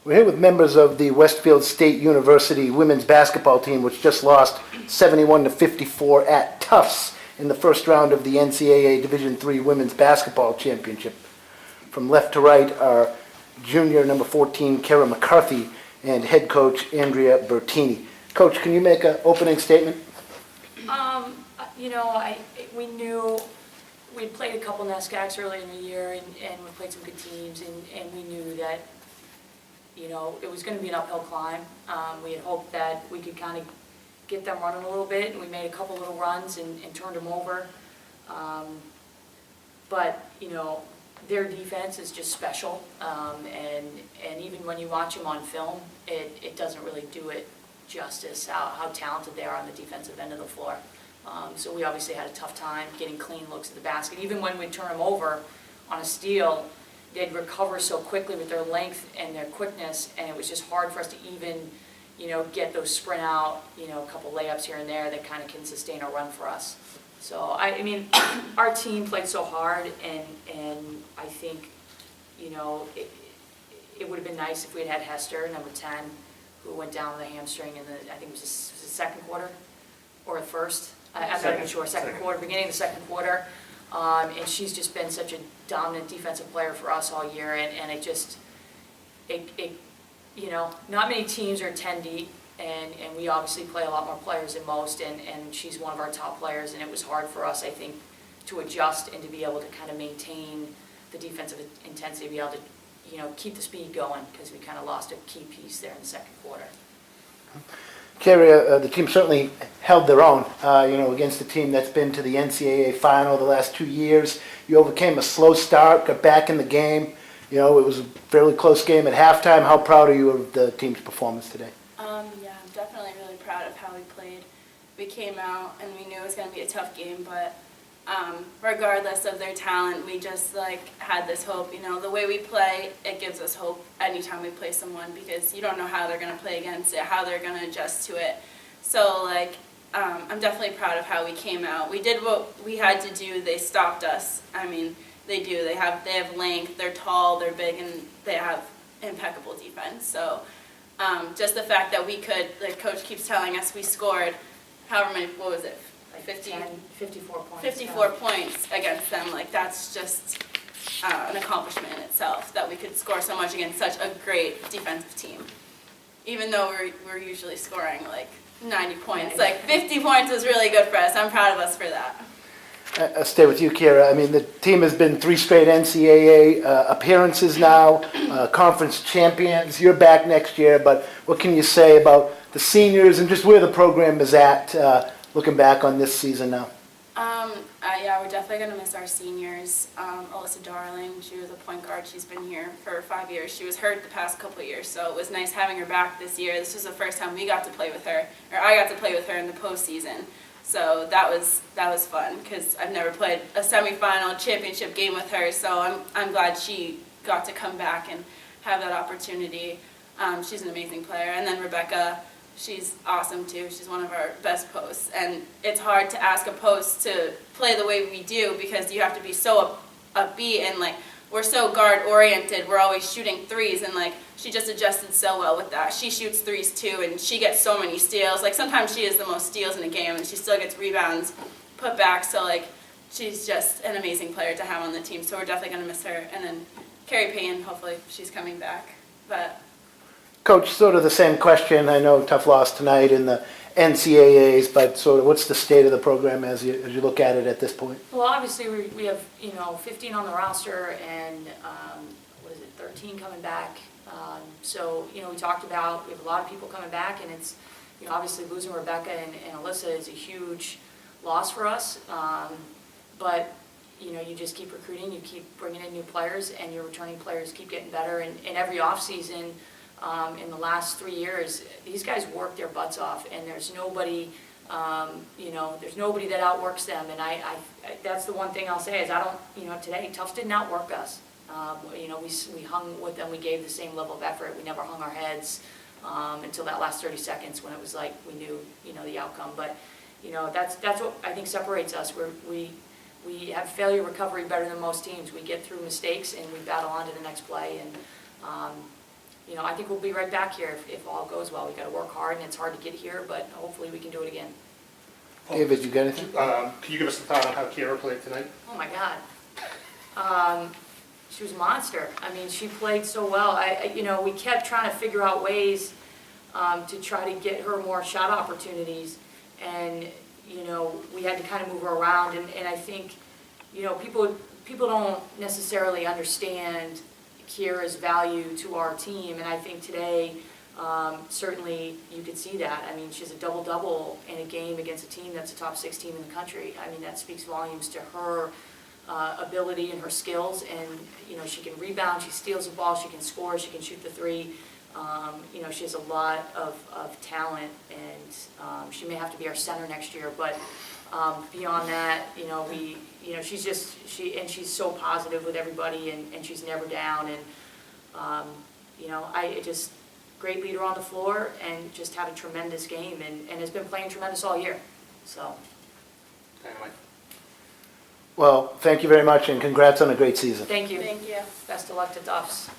We're here with members of the Westfield State University women's basketball team, which just lost 71-54 at Tufts in the first round of the NCAA Division III Women's Basketball Championship. From left to right are junior number 14, Kierra McCarthy, and head coach Andrea Bertini. Coach, can you make an opening statement? We knew we'd played a couple NESCACs early in the year, and we played some good teams, and we knew that, it was going to be an uphill climb. We had hoped that we could kind of get them running a little bit, and we made a couple little runs and turned them over. But their defense is just special, and even when you watch them on film, it doesn't really do it justice how talented they are on the defensive end of the floor. So we obviously had a tough time getting clean looks at the basket. Even when we'd turn them over on a steal, they'd recover so quickly with their length and their quickness, and it was just hard for us to even, get those sprint out, a couple layups here and there that kind of can sustain a run for us. So, I mean, our team played so hard, and I think, it would have been nice if we had Hester, number 10, who went down with a hamstring in I think it was the second quarter or the first. I'm not even sure, second quarter, beginning of the second quarter. And she's just been such a dominant defensive player for us all year, and not many teams are 10 deep, and we obviously play a lot more players than most, and she's one of our top players, and it was hard for us, I think, to adjust and to be able to kind of maintain the defensive intensity, be able to, keep the speed going, because we kind of lost a key piece there in the second quarter. Kierra, the team certainly held their own, against a team that's been to the NCAA final the last 2 years. You overcame a slow start, got back in the game. It was a fairly close game at halftime. How proud are you of the team's performance today? I'm definitely really proud of how we played. We came out and we knew it was going to be a tough game, but regardless of their talent, we just had this hope. The way we play, it gives us hope anytime we play someone, because you don't know how they're going to play against it, how they're going to adjust to it. So I'm definitely proud of how we came out. We did what we had to do. They stopped us. I mean, they do. They have length. They're tall. They're big, and they have impeccable defense. So just the fact that we could, the coach keeps telling us we scored however many, what was it? 54 points. 54 points against them. That's just an accomplishment in itself, that we could score so much against such a great defensive team. Even though we're usually scoring 90 points. 50 points was really good for us. I'm proud of us for that. I'll stay with you, Kierra. I mean, the team has been 3 straight NCAA appearances now, conference champions. You're back next year, but what can you say about the seniors and just where the program is at looking back on this season now? We're definitely going to miss our seniors. Alyssa Darling, she was a point guard. She's been here for 5 years. She was hurt the past couple of years, so it was nice having her back this year. This was the first time we got to play with her, or I got to play with her in the postseason. So that was fun, because I've never played a semifinal championship game with her, so I'm glad she got to come back and have that opportunity. She's an amazing player. And then Rebecca, she's awesome too. She's one of our best posts, and it's hard to ask a post to play the way we do, because you have to be so upbeat, and we're so guard oriented. We're always shooting threes, and she just adjusted so well with that. She shoots threes too, and she gets so many steals. Sometimes she has the most steals in a game, and she still gets rebounds, put back. So she's just an amazing player to have on the team. So we're definitely going to miss her. And then Carrie Payne, hopefully she's coming back. But Coach, sort of the same question. I know tough loss tonight in the NCAAs, but sort of what's the state of the program as you look at it at this point? Well, obviously we have 15 on the roster, and 13 coming back. So we talked about, we have a lot of people coming back, and it's obviously losing Rebecca and Alyssa is a huge loss for us. But you just keep recruiting, you keep bringing in new players, and your returning players keep getting better. And every off season, in the last 3 years, these guys work their butts off, and there's nobody, there's nobody that outworks them. And I that's the one thing I'll say is today Tufts didn't outwork us. We hung with them. We gave the same level of effort. We never hung our heads until that last 30 seconds when it was we knew, the outcome. But that's what I think separates us. We have failure recovery better than most teams. We get through mistakes and we battle on to the next play. And you know, I think we'll be right back here if all goes well. We got to work hard, and it's hard to get here, but hopefully we can do it again. David, you got anything? Can you give us a thought on how Kierra played tonight? Oh my God. She was a monster. I mean, she played so well. You know, we kept trying to figure out ways to try to get her more shot opportunities, and you know, we had to kind of move her around. And I think, you know, people don't necessarily understand Kierra's value to our team, and I think today, certainly you could see that. I mean, she's a double-double in a game against a team that's a top 6 team in the country. I mean, that speaks volumes to her ability and her skills, and, you know, she can rebound, she steals the ball, she can score, she can shoot the three. You know, she has a lot of talent, and she may have to be our center next year, but beyond that, you know, she's so positive with everybody, and she's never down, and, you know, great leader on the floor, and just had a tremendous game, and has been playing tremendous all year, so. Dynamite. Well, thank you very much, and congrats on a great season. Thank you. Thank you. Best of luck to Tufts.